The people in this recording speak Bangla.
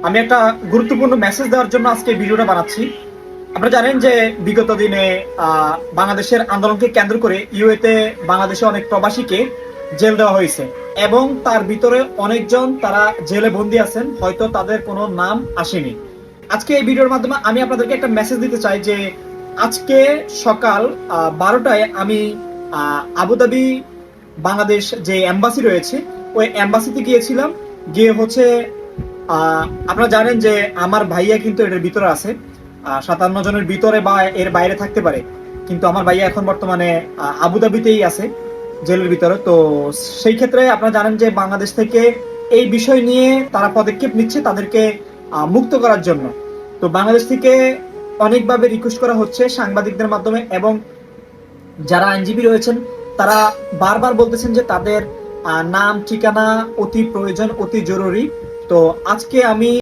আমি একটা গুরুত্বপূর্ণ মেসেজ দেওয়ার জন্য আজকে ভিডিওটা বানাচ্ছি। আপনারা জানেন যে বিগত দিনে বাংলাদেশের আন্দোলনকে কেন্দ্র করে ইউএতে বাংলাদেশে অনেক প্রবাসীকে জেল দেওয়া হয়েছে এবং তার ভিতরে অনেকজন তারা জেলে বন্দী আছেন, হয়তো তাদের কোনো নাম আসেনি। আজকে এই ভিডিওর মাধ্যমে আমি আপনাদেরকে একটা মেসেজ দিতে চাই যে আজকে সকাল 12টায় আমি আবুধাবি বাংলাদেশ যে এম্বাসি রয়েছে ওই এম্বাসিতে গিয়েছিলাম। গিয়ে হচ্ছে আপনারা জানেন যে আমার ভাইয়া কিন্তু এটার ভিতরে আছে, 57 জনের ভিতরে বা এর বাইরে থাকতে পারে, কিন্তু আমার ভাইয়া এখন বর্তমানে আবুধাবিতেই আছে জেলের ভিতরে। তো সেই ক্ষেত্রে আপনারা জানেন যে বাংলাদেশ থেকে এই বিষয় নিয়ে তারা পদক্ষেপ নিচ্ছে তাদেরকে মুক্ত করার জন্য। তো বাংলাদেশ থেকে অনেকভাবে রিকোয়েস্ট করা হচ্ছে সাংবাদিকদের মাধ্যমে, এবং যারা আইনজীবী রয়েছেন তারা বারবার বলতেছেন যে তাদের নাম ঠিকানা অতি প্রয়োজন, অতি জরুরি। তো আজকে আমি